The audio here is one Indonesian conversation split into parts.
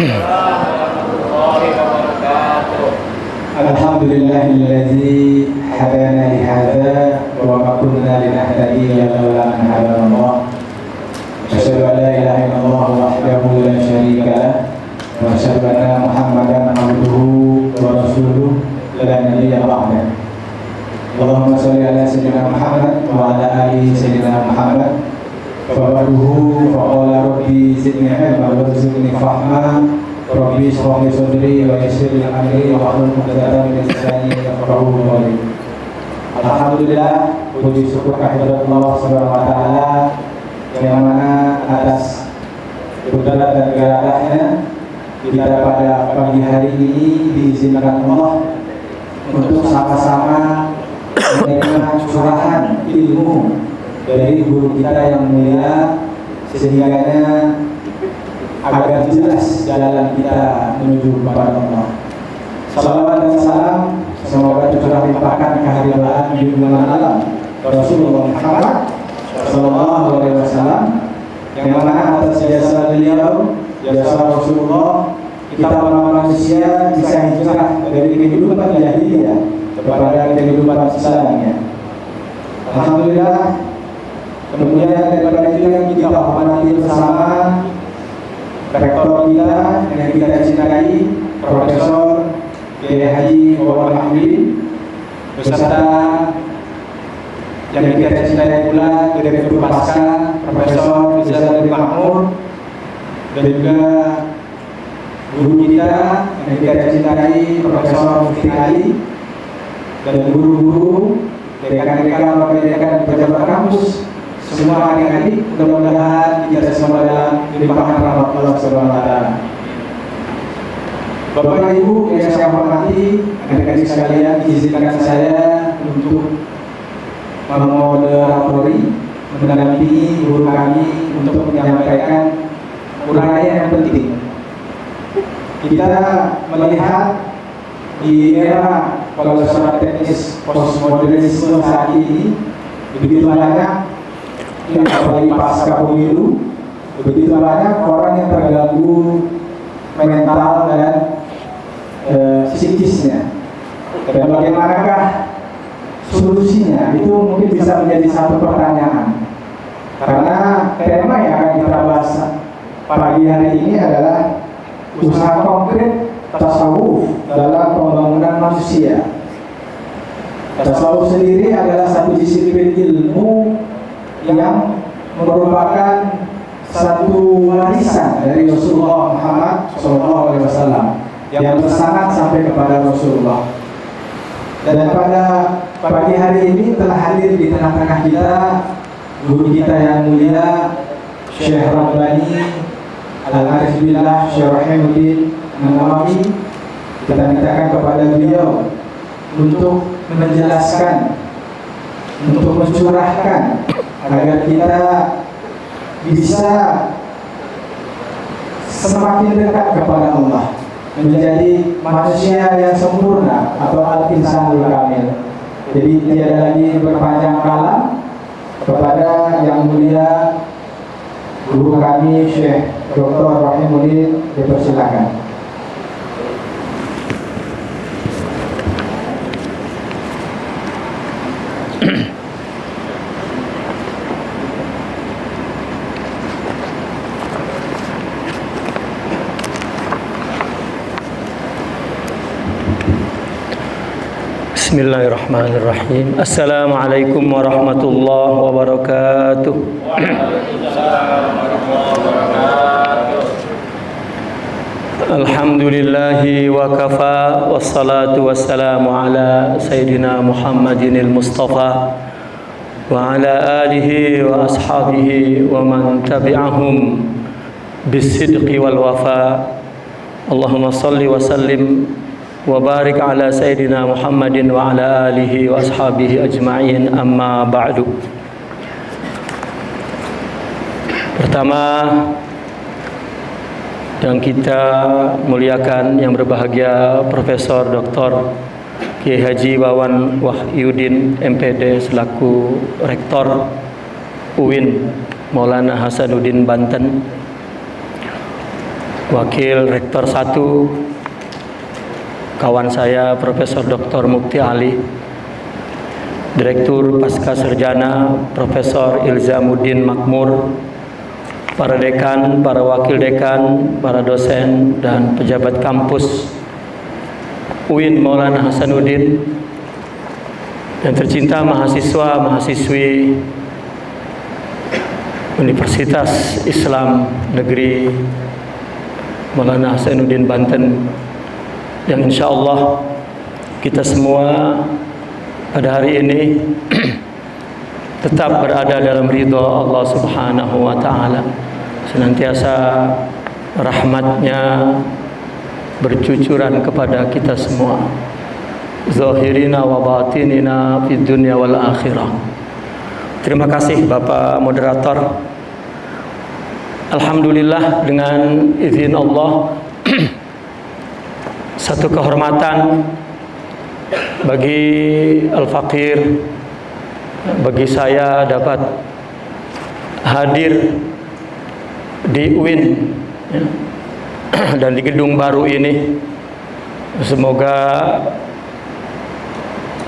Alhamdulillahilladzi hadana li hadza wa ma kunna linahtadiya laula an hadana Allah. Asyhadu an la ilaha illallah wahdahu la syarika lah wa asyhadu anna Muhammadan abduhu wa rasuluh la nabiyya ba'dah. Allahumma shalli ala sayyidina Muhammad wa ala ali sayyidina Muhammad. Fa ba'duhu fa qala rabbi zidni ilma warzuqni fahma. Rabbi shrah li sadri wa yassir li amri wa hlul 'uqdatam min lisani yafqahu qawli. Alhamdulillah, puji syukur kehadirat Allah Subhanahu wa taala yang mana atas kudrat dan kehendaknya kita pada pagi hari ini diizinkan Allah untuk sama-sama menerima curahan ilmu dari guru kita yang mulia, sehingga agar jelas jalan kita menuju kepada Allah. Salawat dan salam semoga tercurah limpahkan kehadiran junjungan alam Rasulullah Muhammad Sallallahu Alaihi Wasallam, yang mana atas jasa beliau, jasa Rasulullah, kita para manusia bisa hijrah dari kehidupan jahiliyah kepada kehidupan Islamnya. Alhamdulillah. Kemudian daripada itu yang kita hormati bersama rektor kita yang kita cintai, Profesor Kiai Haji Muhammad Mahdi, beserta yang kita cintai pula Direktur Pasca Profesor Rizal Mahmud, dan juga guru kita yang kita cintai Profesor Mufti Ali, dan guru-guru, rekan-rekan pejabat kampus, semua adik-adik, mudah-mudahan kita semua dalam limpahan rahmat Allah Subhanahu wa taala. Bapak Ibu yang saya hormati, adik-adik sekalian, izinkan saya untuk memoderatori, mendampingi guru kami untuk menyampaikan uraian yang penting. Kita melihat di era pelajaran teknis postmodernisme saat ini begitu banyak, apalagi pasca pemilu, begitu banyak orang yang terganggu mental dan psikisnya. Dan bagaimanakah solusinya? Itu mungkin bisa menjadi satu pertanyaan. Karena tema yang akan kita bahas pagi hari ini adalah usaha konkret tasawuf dalam pembangunan manusia. Tasawuf sendiri adalah satu disiplin ilmu yang merupakan satu warisan dari Rasulullah Muhammad SAW yang bersanad sampai kepada Rasulullah. Dan pada pagi hari ini telah hadir di tengah-tengah kita guru kita yang mulia, Syekh Rabbani Al-Arif Billah Syekh Rahimuddin An-Nawawi. Kita mintakan kepada beliau untuk menjelaskan, untuk mencurahkan agar kita bisa semakin dekat kepada Allah, menjadi manusia yang sempurna atau al-insanul kamil. Jadi tiada lagi berpanjang kalam, kepada yang mulia guru kami Syekh Dr. Rahimuddin dipersilakan. Bismillahirrahmanirrahim. Assalamualaikum warahmatullahi wabarakatuh. Alhamdulillahi wa kafa, wassalatu wassalamu ala Sayyidina Muhammadinil Mustafa wa ala alihi wa ashabihi wa man tabi'ahum bisidqi wal wafa. Allahumma salli wa sallim wa barik ala Sayyidina Muhammadin wa ala alihi wa ashabihi ajma'in, amma ba'du. Pertama, yang kita muliakan, yang berbahagia Profesor Dr. Kiai Haji Wawan Wahyudin MPD selaku Rektor UIN Maulana Hasanuddin Banten. Wakil Rektor 1, kawan saya Profesor Dr. Mukti Ali, Direktur Pasca Sarjana Profesor Ilzamuddin Makmur, para dekan, para wakil dekan, para dosen, dan pejabat kampus UIN Maulana Hasanuddin, yang tercinta mahasiswa, mahasiswi Universitas Islam Negeri Maulana Hasanuddin Banten, yang insya Allah kita semua pada hari ini tetap berada dalam ridha Allah Subhanahu wa Ta'ala. Senantiasa rahmatnya bercucuran kepada kita semua, zahirina wa batinina fid dunya wal akhirah. Terima kasih Bapak Moderator. Alhamdulillah, dengan izin Allah satu kehormatan bagi Al-Faqir, bagi saya dapat hadir di UIN ya, dan di gedung baru ini. Semoga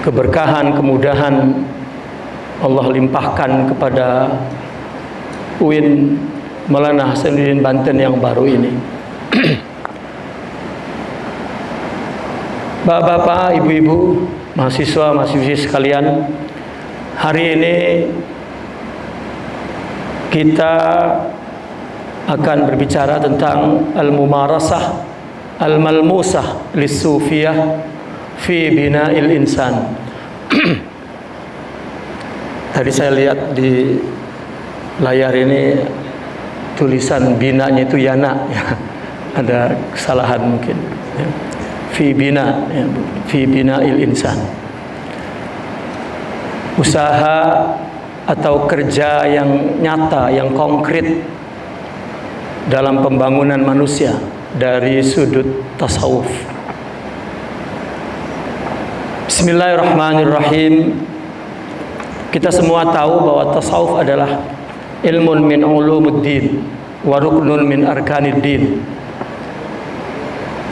keberkahan, kemudahan Allah limpahkan kepada UIN Maulana Hasanuddin Banten yang baru ini. Bapak-bapak, ibu-ibu, mahasiswa, mahasiswi sekalian, hari ini kita akan berbicara tentang al-mumarasah al-malmusah lis-sufiyah fi bina'il insan. Tadi saya lihat di layar ini tulisan binanya itu yana, ya. Ada kesalahan mungkin. Ya. Fi bina, ya. Fi bina'il insan. Usaha atau kerja yang nyata, yang konkret dalam pembangunan manusia dari sudut tasawuf. Bismillahirrahmanirrahim. Kita semua tahu bahwa tasawuf adalah ilmun min ulumuddin wa ruknun min arkaniddin.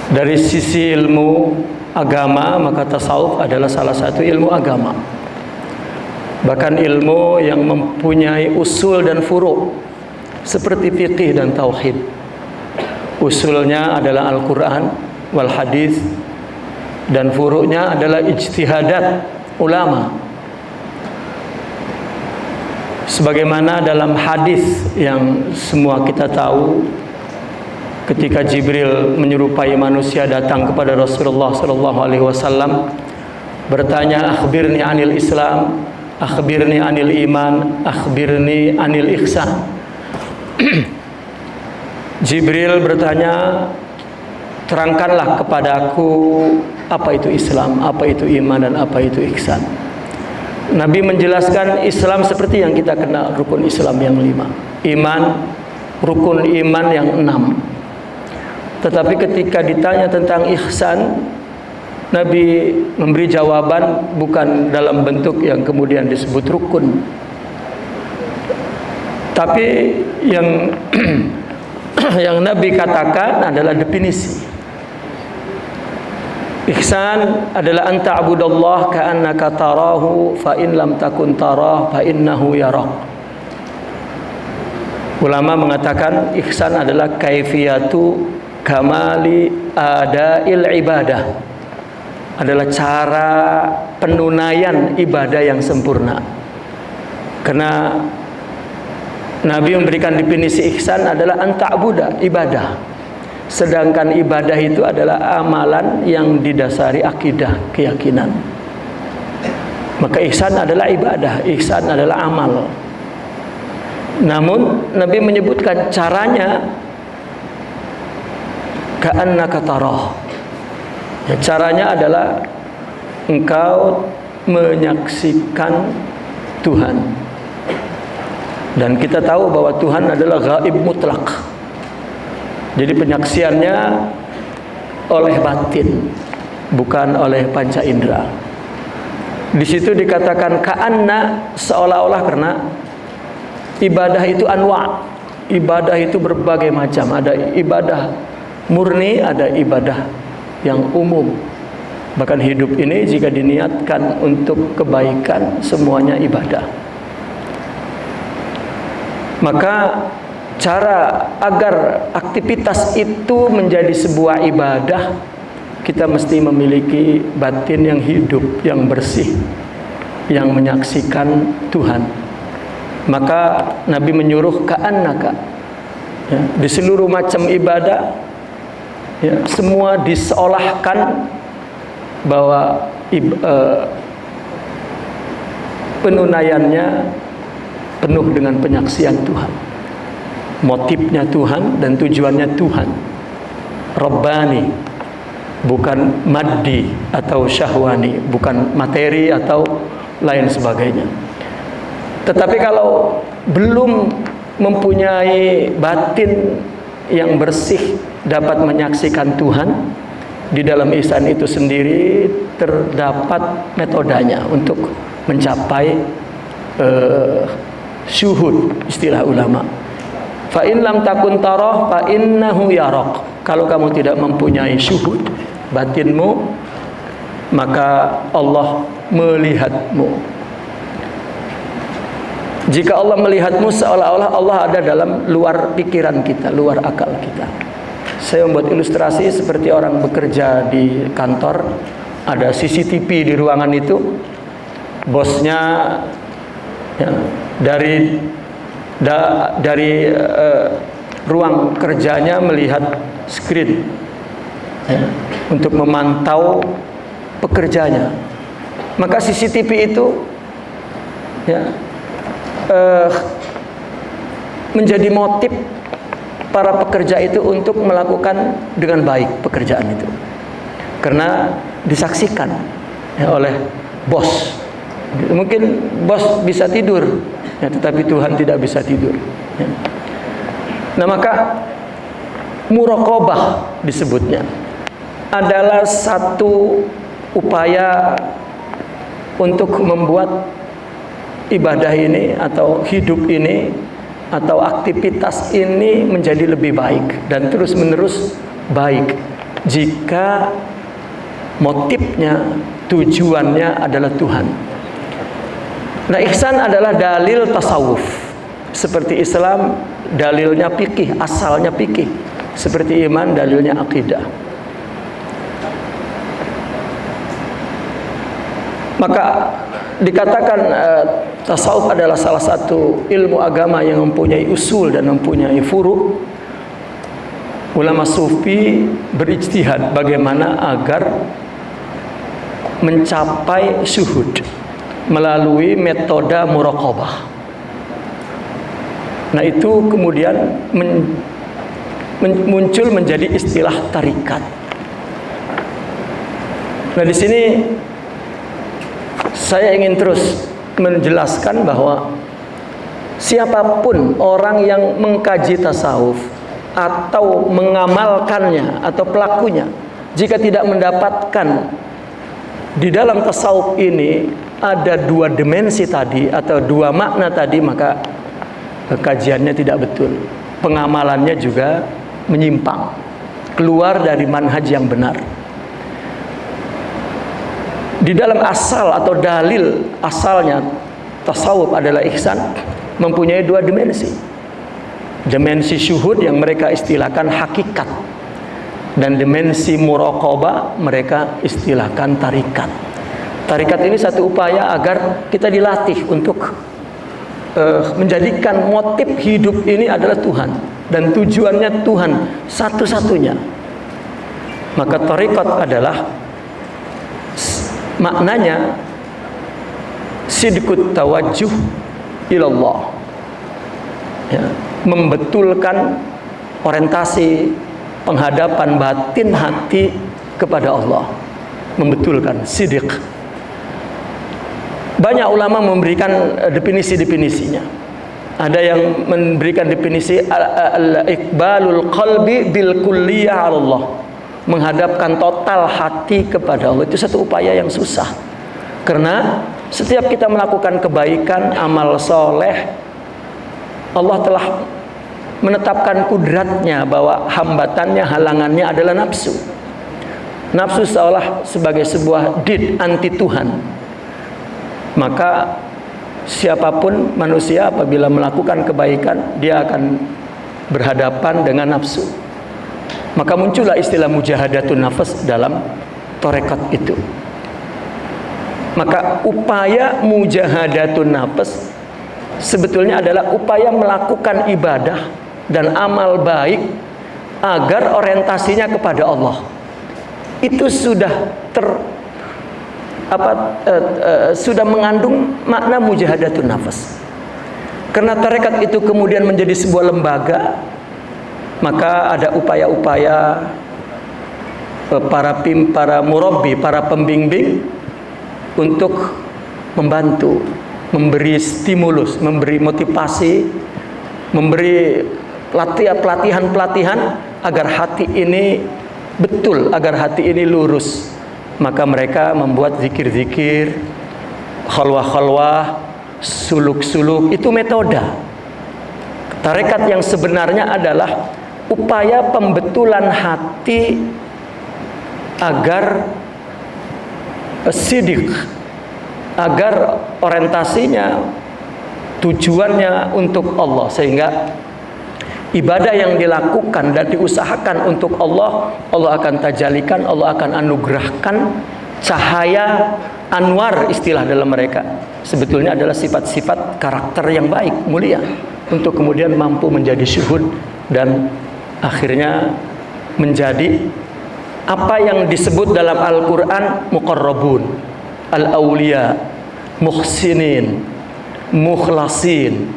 Dari sisi ilmu agama, maka tasawuf adalah salah satu ilmu agama. Bahkan ilmu yang mempunyai usul dan furu' seperti fikih dan tauhid. Usulnya adalah Al-Quran wal hadis, dan furu'nya adalah ijtihadat ulama. Sebagaimana dalam hadis yang semua kita tahu, ketika Jibril menyerupai manusia datang kepada Rasulullah SAW bertanya, akhbirni anil Islam, akhbirni anil iman, akhbirni anil ihsan. Jibril bertanya, terangkanlah kepadaku apa itu Islam, apa itu iman, dan apa itu ihsan. Nabi menjelaskan Islam seperti yang kita kenal, rukun Islam yang 5, iman, rukun iman yang 6. Tetapi ketika ditanya tentang ihsan, Nabi memberi jawaban bukan dalam bentuk yang kemudian disebut rukun, tapi yang yang Nabi katakan adalah definisi. Ihsan adalah anta abudallah ka'annaka tarahu fa in lam takun tarah fa innahu yarak. Ulama mengatakan ihsan adalah kaifiyatu kamali adail ibadah, adalah cara penunaian ibadah yang sempurna. Karena Nabi memberikan definisi ihsan adalah anta'buda, ibadah. Sedangkan ibadah itu adalah amalan yang didasari akidah, keyakinan. Maka ihsan adalah ibadah, ihsan adalah amal. Namun Nabi menyebutkan caranya ka'annaka tarah. Ya, caranya adalah engkau menyaksikan Tuhan. Dan kita tahu bahwa Tuhan adalah gaib mutlak. Jadi penyaksiannya oleh batin, bukan oleh panca indera. Di situ dikatakan ka'anna, seolah-olah, karena ibadah itu anwa'. Ibadah itu berbagai macam. Ada ibadah murni, ada ibadah yang umum. Bahkan hidup ini jika diniatkan untuk kebaikan, semuanya ibadah. Maka cara agar aktivitas itu menjadi sebuah ibadah, kita mesti memiliki batin yang hidup, yang bersih, yang menyaksikan Tuhan. Maka Nabi menyuruh ka'annaka, ya, di seluruh macam ibadah, ya, semua diseolahkan bahwa penunaiannya penuh dengan penyaksian Tuhan, motifnya Tuhan dan tujuannya Tuhan. Rabbani, bukan maddi atau syahwani, bukan materi atau lain sebagainya. Tetapi kalau belum mempunyai batin yang bersih dapat menyaksikan Tuhan, di dalam ihsan itu sendiri terdapat metodenya untuk mencapai syuhud, istilah ulama. Fa in lam takun tarah fa innahu yarak. Kalau kamu tidak mempunyai syuhud batinmu, maka Allah melihatmu. Jika Allah melihatmu, seolah-olah Allah ada dalam luar pikiran kita, luar akal kita. Saya membuat ilustrasi seperti orang bekerja di kantor, ada CCTV di ruangan itu, bosnya ya, dari ruang kerjanya melihat screen, ya, untuk memantau pekerjanya. Maka CCTV itu, ya, menjadi motif para pekerja itu untuk melakukan dengan baik pekerjaan itu, karena disaksikan, ya, oleh bos. Mungkin bos bisa tidur, ya, tetapi Tuhan tidak bisa tidur, ya. Nah, maka muraqabah disebutnya adalah satu upaya untuk membuat ibadah ini atau hidup ini atau aktivitas ini menjadi lebih baik dan terus menerus baik jika motifnya, tujuannya adalah Tuhan. Nah, ihsan adalah dalil tasawuf. Seperti Islam dalilnya fikih, asalnya fikih. Seperti iman dalilnya akidah. Maka dikatakan tasawuf adalah salah satu ilmu agama yang mempunyai usul dan mempunyai furu'. Ulama sufi berijtihad bagaimana agar mencapai syuhud melalui metode muraqabah. Nah, itu kemudian muncul menjadi istilah tarikat. Nah, di sini saya ingin terus menjelaskan bahwa siapapun orang yang mengkaji tasawuf atau mengamalkannya atau pelakunya, jika tidak mendapatkan di dalam tasawuf ini ada dua dimensi tadi atau dua makna tadi, maka kajiannya tidak betul, pengamalannya juga menyimpang, keluar dari manhaj yang benar. Di dalam asal atau dalil asalnya tasawuf adalah ihsan mempunyai dua dimensi. Dimensi syuhud yang mereka istilahkan hakikat, dan dimensi muraqabah mereka istilahkan tarikat. Tarikat ini satu upaya agar kita dilatih untuk menjadikan motif hidup ini adalah Tuhan dan tujuannya Tuhan satu-satunya. Maka tarikat adalah maknanya sidqut tawajjuh ilallah, ya, membetulkan orientasi penghadapan batin hati kepada Allah, membetulkan sidq. Banyak ulama memberikan definisi-definisinya. Ada yang memberikan definisi al-iqbalul qalbi bil kulliyah Allah, menghadapkan total hati kepada Allah. Itu satu upaya yang susah, karena setiap kita melakukan kebaikan, amal soleh, Allah telah menetapkan kudratnya bahwa hambatannya, halangannya adalah nafsu. Nafsu seolah sebagai sebuah did, anti Tuhan. Maka siapapun manusia apabila melakukan kebaikan, dia akan berhadapan dengan nafsu. Maka muncullah istilah mujahadatun nafas dalam tarekat itu. Maka upaya mujahadatun nafas sebetulnya adalah upaya melakukan ibadah dan amal baik agar orientasinya kepada Allah. Itu sudah sudah mengandung makna mujahadatun nafas. Karena tarekat itu kemudian menjadi sebuah lembaga, maka ada upaya-upaya para murabbi, para pembimbing untuk membantu, memberi stimulus, memberi motivasi, memberi pelatihan-pelatihan agar hati ini betul, agar hati ini lurus. Maka mereka membuat zikir-zikir, khalwah-khalwah, suluk-suluk. Itu metode. Tarekat yang sebenarnya adalah upaya pembetulan hati agar sidik, agar orientasinya, tujuannya untuk Allah, sehingga ibadah yang dilakukan dan diusahakan untuk Allah, Allah akan tajalikan, Allah akan anugerahkan cahaya anwar, istilah dalam mereka. Sebetulnya adalah sifat-sifat karakter yang baik, mulia, untuk kemudian mampu menjadi syuhud dan akhirnya menjadi apa yang disebut dalam Al-Quran muqarrabun, al-awliya, muhsinin, mukhlasin.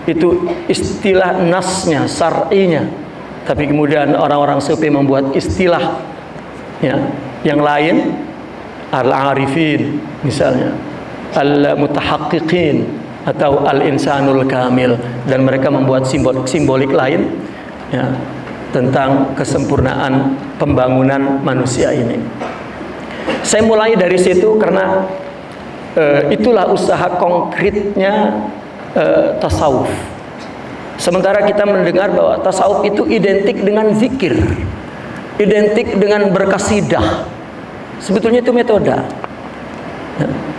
Itu istilah nasnya, syar'inya. Tapi kemudian orang-orang sufi membuat istilah ya, yang lain, al-arifin misalnya, al-mutahaqqiqin atau al-insanul kamil, dan mereka membuat simbolik lain ya, tentang kesempurnaan pembangunan manusia ini. Saya mulai dari situ karena itulah usaha konkretnya tasawuf. Sementara kita mendengar bahwa tasawuf itu identik dengan zikir, identik dengan berkasidah. Sebetulnya itu metode.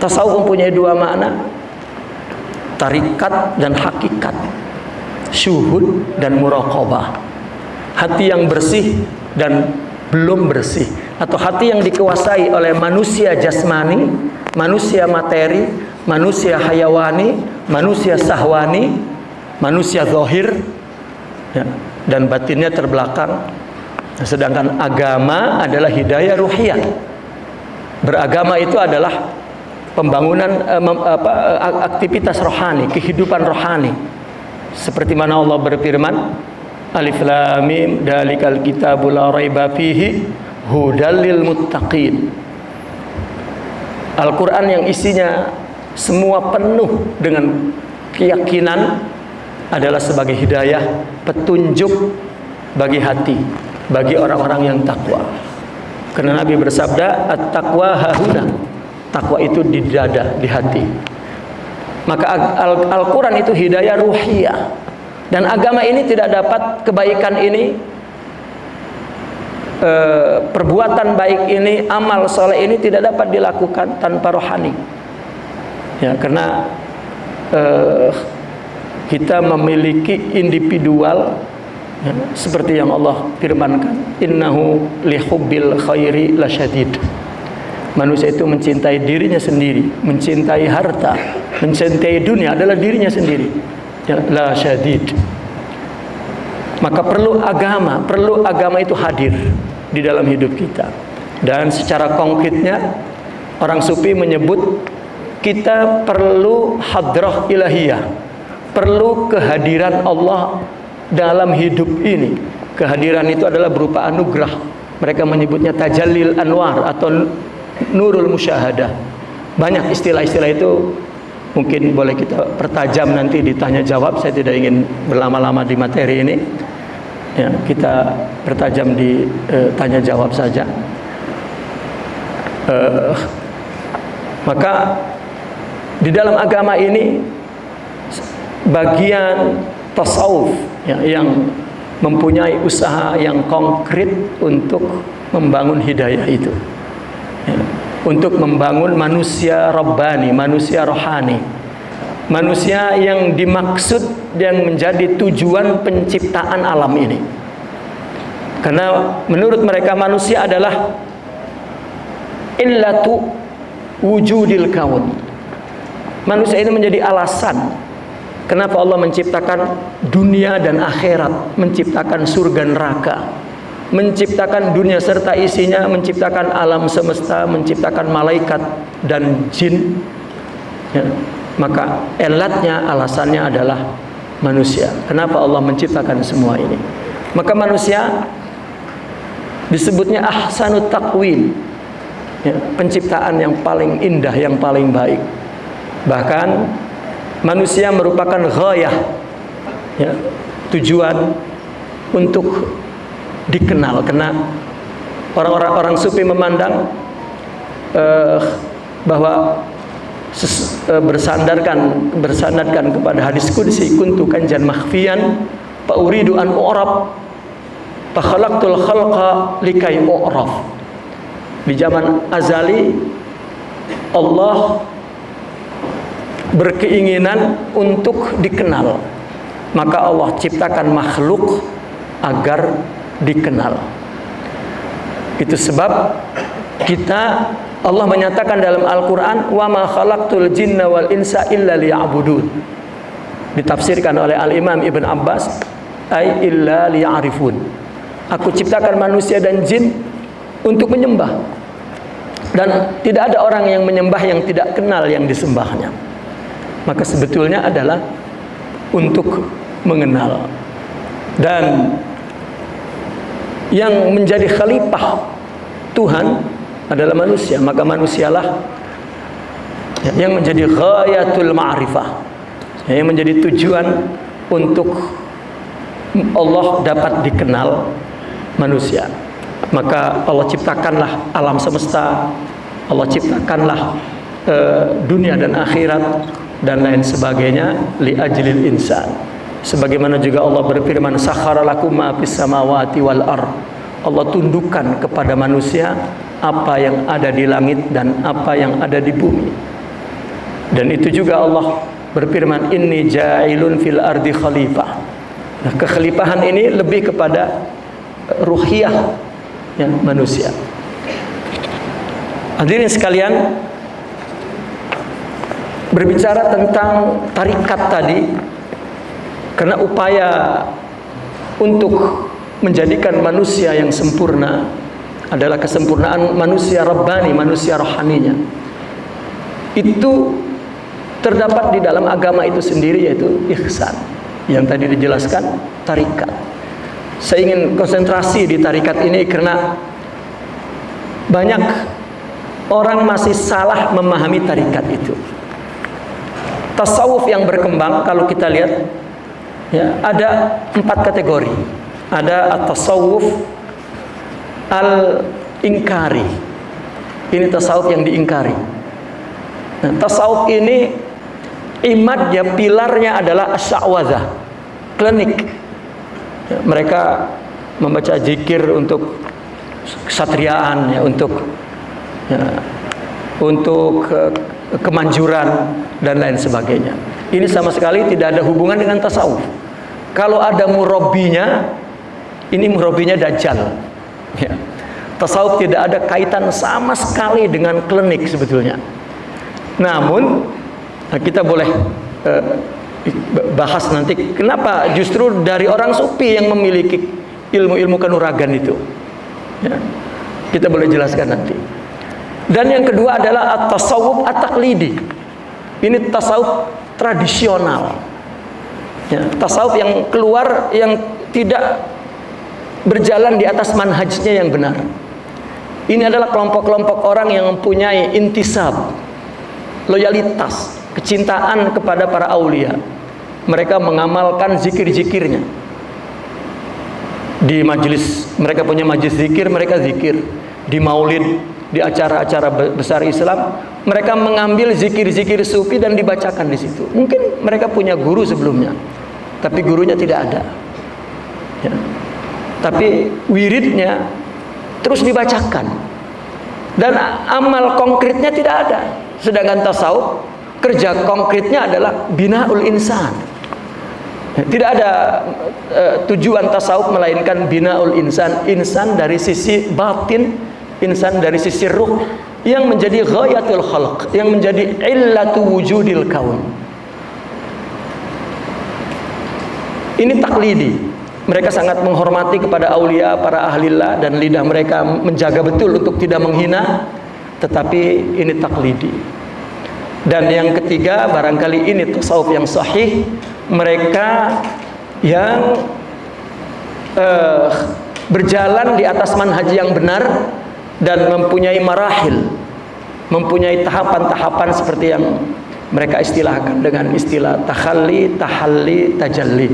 Tasawuf mempunyai dua makna, tarikat dan hakikat, syuhud dan muraqabah. Hati yang bersih dan belum bersih, atau hati yang dikuasai oleh manusia jasmani, manusia materi, manusia hayawani, manusia sahwani, manusia zahir ya, dan batinnya terbelakang. Sedangkan agama adalah hidayah ruhiyah. Beragama itu adalah pembangunan aktivitas rohani, kehidupan rohani. Seperti mana Allah berfirman, Alif Lam Mim, Dalikal Kitabul La Raiba Fihi Hudal lil Muttaqin. Al-Quran yang isinya semua penuh dengan keyakinan adalah sebagai hidayah, petunjuk bagi hati, bagi orang-orang yang takwa. Karena Nabi bersabda, at-taqwa hahuna, takwa itu di dada, di hati. Maka Al-Quran itu hidayah ruhiyah. Dan agama ini tidak dapat, kebaikan ini, perbuatan baik ini, amal soleh ini tidak dapat dilakukan tanpa rohani. Ya, karena kita memiliki individual ya, seperti yang Allah firmankan, innahu lihubbil khairi lasyadid. Manusia itu mencintai dirinya sendiri, mencintai harta, mencintai dunia adalah dirinya sendiri. Ya, la syadid. Maka perlu agama itu hadir di dalam hidup kita. Dan secara konkretnya orang sufi menyebut kita perlu hadrah ilahiyah, perlu kehadiran Allah dalam hidup ini. Kehadiran itu adalah berupa anugerah. Mereka menyebutnya tajallil anwar atau nurul musyahadah. Banyak istilah-istilah itu, mungkin boleh kita pertajam nanti ditanya jawab. Saya tidak ingin berlama-lama di materi ini ya, kita pertajam di tanya jawab saja. Maka di dalam agama ini bagian tasawuf ya, yang mempunyai usaha yang konkret untuk membangun hidayah itu ya, untuk membangun manusia rabbani, manusia rohani, manusia yang dimaksud yang menjadi tujuan penciptaan alam ini. Karena menurut mereka manusia adalah illatu wujudil kaun. Manusia ini menjadi alasan kenapa Allah menciptakan dunia dan akhirat, menciptakan surga neraka, menciptakan dunia serta isinya, menciptakan alam semesta, menciptakan malaikat dan jin ya. Maka elatnya, alasannya adalah manusia. Kenapa Allah menciptakan semua ini? Maka manusia disebutnya ahsanut taqwim ya, penciptaan yang paling indah, yang paling baik. Bahkan manusia merupakan ghayah ya, tujuan untuk dikenal. Karena orang sufi memandang bahwa bersandarkan kepada hadis qudsi, kuntu kanjan makhfiyan fa uridu an u'rab fa khalaqtul khalqa likai u'raf. Di zaman azali Allah berkeinginan untuk dikenal, maka Allah ciptakan makhluk agar dikenal. Itu sebab kita, Allah menyatakan dalam Al-Quran, wa ma khalaqtul jinna wal insa illa liya'budun. Ditafsirkan oleh Al-Imam Ibn Abbas, ay illa liya'rifun. Aku ciptakan manusia dan jin untuk menyembah, dan tidak ada orang yang menyembah yang tidak kenal yang disembahnya. Maka sebetulnya adalah untuk mengenal. Dan yang menjadi khalifah Tuhan adalah manusia, maka manusialah yang menjadi ghayatul ma'rifah, yang menjadi tujuan untuk Allah dapat dikenal manusia. Maka Allah ciptakanlah alam semesta, Allah ciptakanlah dunia dan akhirat dan lain sebagainya li ajlil insan. Sebagaimana juga Allah berfirman, sakhara lakum ma fis samawati wal ard. Allah tundukkan kepada manusia apa yang ada di langit dan apa yang ada di bumi. Dan itu juga Allah berfirman, inni ja'ilun fil ardi khalifah. Nah, kekhalifahan ini lebih kepada ruhiyah ya, manusia. Hadirin sekalian, berbicara tentang tarikat tadi, karena upaya untuk menjadikan manusia yang sempurna adalah kesempurnaan manusia rabbani, manusia rohaninya. Itu terdapat di dalam agama itu sendiri, yaitu ihsan, yang tadi dijelaskan tarikat. Saya ingin konsentrasi di tarikat ini karena banyak orang masih salah memahami tarikat itu. Tasawuf yang berkembang, kalau kita lihat ya, ada 4 kategori. Ada at-tasawuf al-ingkari. Ini tasawuf yang diingkari. Nah, tasawuf ini imadnya, pilarnya adalah asy'awadzah, klinik. Ya, mereka membaca zikir untuk kesatriaan, ya, untuk kemanjuran dan lain sebagainya. Ini sama sekali tidak ada hubungan dengan tasawuf. Kalau ada murabbinya, ini murabbinya Dajjal. Ya. Tasawuf tidak ada kaitan sama sekali dengan klinik sebetulnya. Namun kita boleh bahas nanti kenapa justru dari orang sufi yang memiliki ilmu-ilmu kanuragan itu. Ya. Kita boleh jelaskan nanti. Dan yang kedua adalah at-tasawuf at-taqlidi. Ini tasawuf tradisional. Ya, tasawuf yang keluar, yang tidak berjalan di atas manhajnya yang benar. Ini adalah kelompok-kelompok orang yang mempunyai intisab, loyalitas, kecintaan kepada para aulia. Mereka mengamalkan zikir-zikirnya. Di majelis, mereka punya majelis zikir, mereka zikir. Di maulid, di acara-acara besar Islam, mereka mengambil zikir-zikir sufi dan dibacakan di situ. Mungkin mereka punya guru sebelumnya. tapi gurunya tidak ada. Ya. Tapi wiridnya terus dibacakan, dan amal konkretnya tidak ada. Sedangkan tasawuf, kerja konkretnya adalah binaul insan. Tidak ada tujuan tasawuf melainkan binaul insan, insan dari sisi batin, insan dari sisi ruh, yang menjadi ghayatul khalq, yang menjadi illatu wujudil kaun. Ini taklidi. Mereka sangat menghormati kepada aulia, para ahlillah, dan lidah mereka menjaga betul untuk tidak menghina, tetapi ini taklidi. Dan yang ketiga, barangkali ini tasawuf yang sahih, mereka yang berjalan di atas manhaj yang benar dan mempunyai marahil, mempunyai tahapan-tahapan seperti yang mereka istilahkan dengan istilah takhalli, tahalli, tajalli,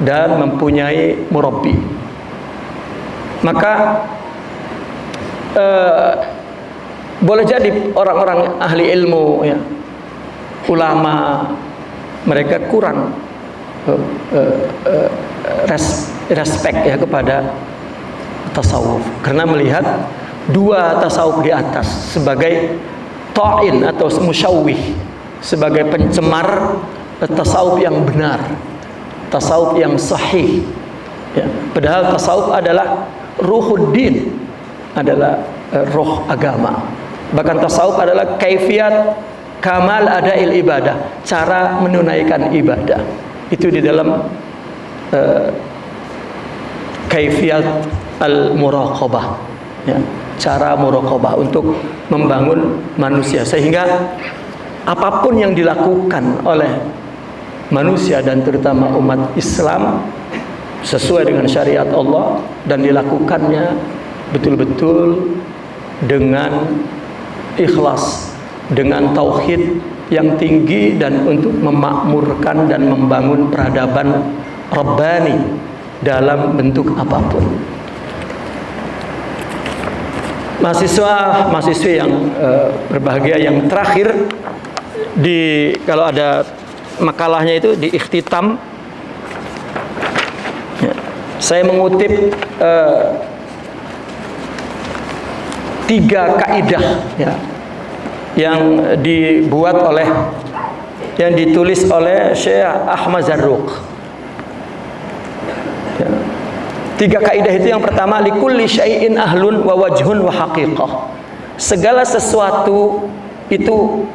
dan mempunyai murabbi. Maka boleh jadi orang-orang ahli ilmu, ya, ulama, mereka kurang respect ya kepada tasawuf, karena melihat dua tasawuf di atas sebagai ta'in atau musyawwih, sebagai pencemar tasawuf yang benar, tasawuf yang sahih, ya. Padahal tasawuf adalah ruhuddin, adalah roh agama. Bahkan tasawuf adalah kaifiyat kamal adail ibadah, cara menunaikan ibadah. Itu di dalam kaifiyat al-muraqabah, ya, cara muraqabah untuk membangun manusia, sehingga apapun yang dilakukan oleh manusia dan terutama umat Islam sesuai dengan syariat Allah, dan dilakukannya betul-betul dengan ikhlas, dengan tauhid yang tinggi, dan untuk memakmurkan dan membangun peradaban rabbani dalam bentuk apapun. Mahasiswa-mahasiswi yang berbahagia, yang terakhir kalau ada makalahnya itu di ikhtitam, ya, saya mengutip 3 kaidah, ya, yang ditulis oleh Syekh Ahmad Zarruq. Ya. 3 kaidah itu, yang pertama, likulli syai'in ahlun wa wajhun wa haqiqah. Segala sesuatu itu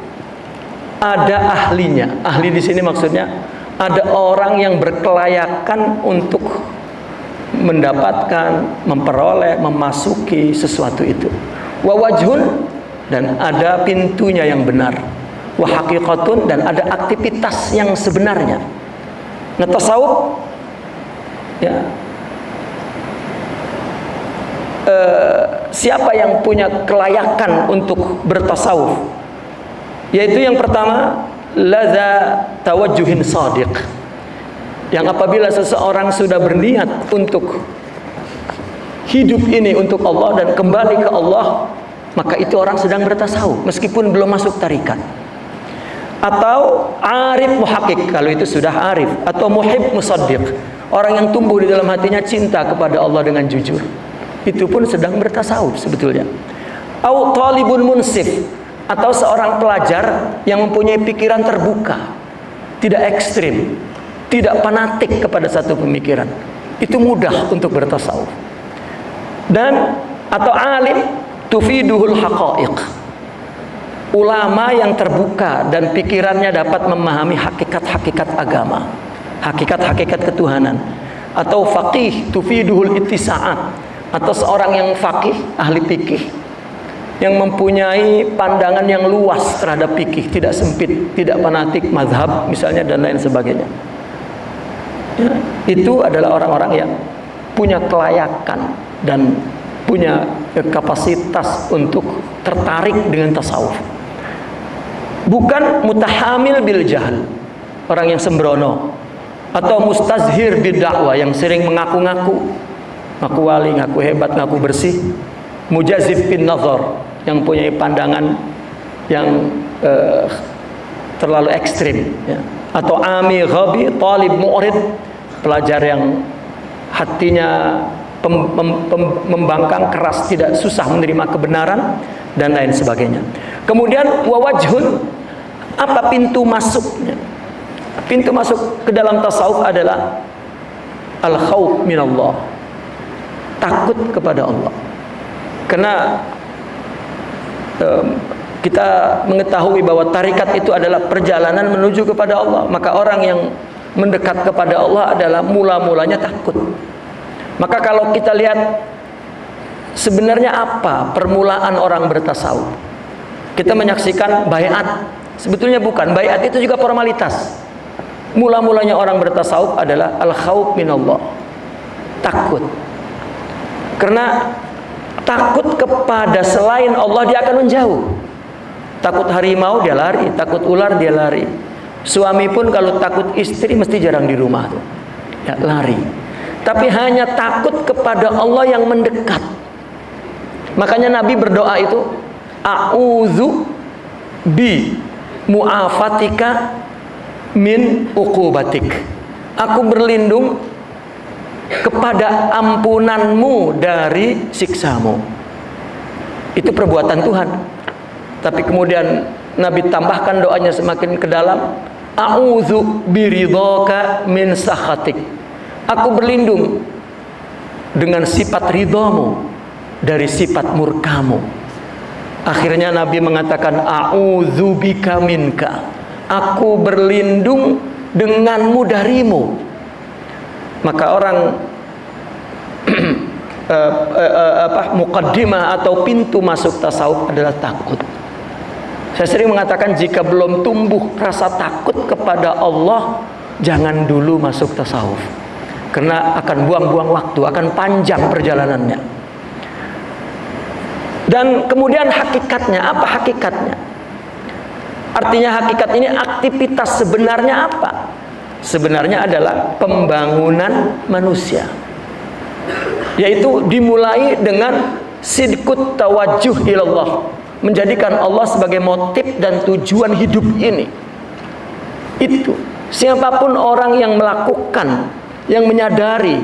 ada ahlinya. Ahli di sini maksudnya ada orang yang berkelayakan untuk mendapatkan, memperoleh, memasuki sesuatu itu. Wa wajhun, dan ada pintunya yang benar. Wa haqiqatun, dan ada aktivitas yang sebenarnya. Nah, tasawuf, ya, siapa yang punya kelayakan untuk bertasawuf? Yaitu yang pertama, ladza tawajjuhin shadiq. Yang apabila seseorang sudah berniat untuk hidup ini untuk Allah dan kembali ke Allah, maka itu orang sedang bertasawuf meskipun belum masuk tarikat. Atau arif muhaqqiq, kalau itu sudah arif. Atau muhib musaddiq, orang yang tumbuh di dalam hatinya cinta kepada Allah dengan jujur, itu pun sedang bertasawuf sebetulnya. Au talibun munsif, atau seorang pelajar yang mempunyai pikiran terbuka, tidak ekstrim, tidak fanatik kepada satu pemikiran, itu mudah untuk bertasawuf. Dan atau alim tufiduhul haqaiq, ulama yang terbuka dan pikirannya dapat memahami hakikat-hakikat agama, hakikat-hakikat ketuhanan. Atau faqih tufiduhul ittisa'at, atau seorang yang faqih, ahli fikih, yang mempunyai pandangan yang luas terhadap fikih, tidak sempit, tidak fanatik mazhab misalnya, dan lain sebagainya. Ya, itu adalah orang-orang yang punya kelayakan dan punya kapasitas untuk tertarik dengan tasawuf. Bukan mutahamil bil jahl, orang yang sembrono, atau mustazhir bid dakwah, yang sering mengaku-ngaku, ngaku wali, ngaku hebat, ngaku bersih. Mujazif bin nazar, yang punya pandangan yang terlalu ekstrim, ya. atau ami ghabi, talib mu'rid, pelajar yang hatinya membangkang, keras, tidak susah menerima kebenaran dan lain sebagainya. Kemudian wawajhun, apa pintu masuknya? Pintu masuk ke dalam tasawuf adalah al-khauf minallah, takut kepada Allah. Karena kita mengetahui bahwa tarikat itu adalah perjalanan menuju kepada Allah. Maka orang yang mendekat kepada Allah adalah mula-mulanya takut. Maka kalau kita lihat sebenarnya apa permulaan orang bertasawuf, kita menyaksikan baiat. Sebetulnya bukan, baiat itu juga formalitas. Mula-mulanya orang bertasawuf adalah al-khauf minallah, takut. Karena takut kepada selain Allah dia akan menjauh. Takut harimau dia lari, takut ular dia lari. Suami pun kalau takut istri mesti jarang di rumah tuh, ya lari. Tapi hanya takut kepada Allah yang mendekat. Makanya Nabi berdoa itu, a'udzu bi mu'afatika min uqubatik. Aku berlindung kepada ampunanmu dari siksamu. Itu perbuatan Tuhan. Tapi kemudian Nabi tambahkan doanya semakin ke dalam, a'udzu biridhaka min sakhatik. Aku berlindung dengan sifat ridhamu dari sifat murkamu. Akhirnya Nabi mengatakan, a'udzu bika minka. Aku berlindung denganmu darimu. Maka orang muqaddimah atau pintu masuk tasawuf adalah takut. Saya sering mengatakan, jika belum tumbuh rasa takut kepada Allah, jangan dulu masuk tasawuf. Karena akan buang-buang waktu, akan panjang perjalanannya. Dan kemudian hakikatnya, apa hakikatnya? Artinya hakikat ini aktivitas sebenarnya apa? Sebenarnya adalah pembangunan manusia. Yaitu dimulai dengan sidqut tawajjuh ilallah, menjadikan Allah sebagai motif dan tujuan hidup ini. Itu siapapun orang yang melakukan, yang menyadari,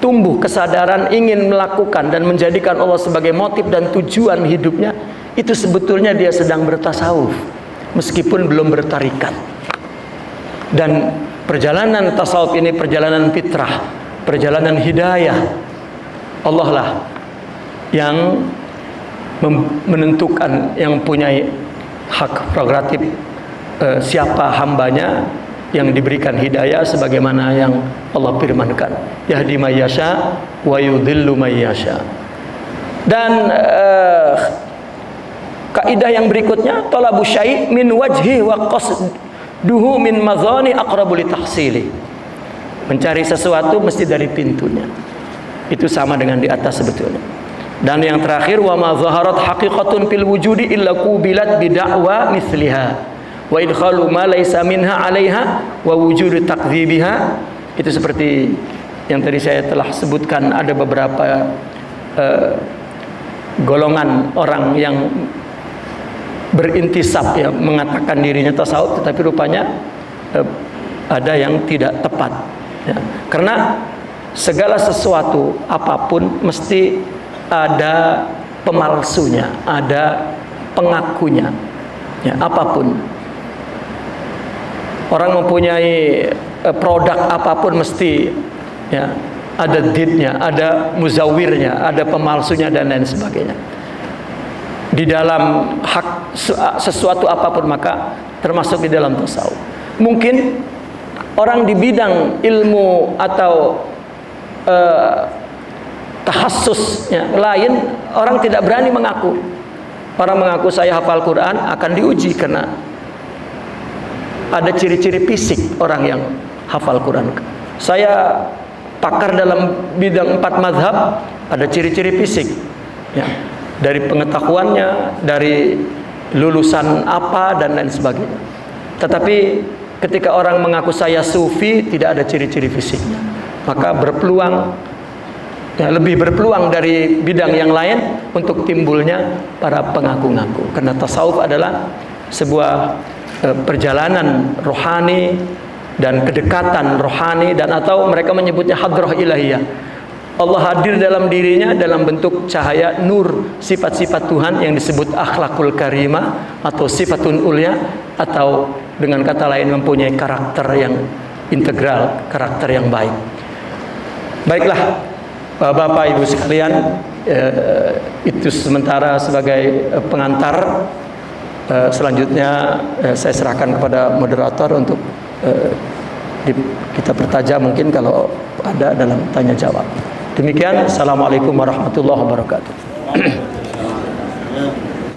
tumbuh kesadaran ingin melakukan dan menjadikan Allah sebagai motif dan tujuan hidupnya, itu sebetulnya dia sedang bertasawuf meskipun belum bertarikat. Dan perjalanan tasawuf ini perjalanan fitrah, perjalanan hidayah. Allah lah yang menentukan, yang punya hak prerogatif siapa hambanya yang diberikan hidayah sebagaimana yang Allah firmankan, yahdi may yasha wa yudhillu may yasha. Dan kaidah yang berikutnya, talabu syai' min wajhi wa qasduhu min madhani aqrabu li tahsili. Mencari sesuatu mesti dari pintunya. Itu sama dengan di atas sebetulnya. Dan yang terakhir, wa ma zaharat haqiqatun fil wujudi illa qubilat bi da'wa mithliha wa idkhalu ma laysa minha 'alaiha wa wujudu takdzibiha. Itu seperti yang tadi saya telah sebutkan, ada beberapa golongan orang yang berintisab, ya, mengatakan dirinya tasawuf, tetapi rupanya ada yang tidak tepat, ya. Karena segala sesuatu apapun mesti ada pemalsunya, ada pengakunya, ya, apapun. Orang mempunyai produk apapun mesti, ya, ada didnya, ada muzawirnya, ada pemalsunya dan lain sebagainya. Di dalam hak sesuatu apapun, maka termasuk di dalam tasawuf. Mungkin orang di bidang ilmu atau tahassusnya lain, orang tidak berani mengaku. Orang mengaku saya hafal Quran akan diuji karena ada ciri-ciri fisik orang yang hafal Quran. Saya pakar dalam bidang 4 mazhab, ada ciri-ciri fisik, ya, dari pengetahuannya, dari lulusan apa dan lain sebagainya. Tetapi ketika orang mengaku saya sufi, tidak ada ciri-ciri fisiknya, maka berpeluang, ya, lebih berpeluang dari bidang yang lain untuk timbulnya para pengaku-ngaku. Karena tasawuf adalah sebuah perjalanan rohani dan kedekatan rohani, dan atau mereka menyebutnya hadrah ilahiyah. Allah hadir dalam dirinya dalam bentuk cahaya nur, sifat-sifat Tuhan yang disebut akhlakul karimah atau sifatun ulya, atau dengan kata lain mempunyai karakter yang integral, karakter yang baik. Baiklah Bapak Ibu sekalian, itu sementara sebagai pengantar. Selanjutnya saya serahkan kepada moderator untuk kita bertajam mungkin kalau ada dalam tanya jawab. Demikian, assalamualaikum warahmatullahi wabarakatuh.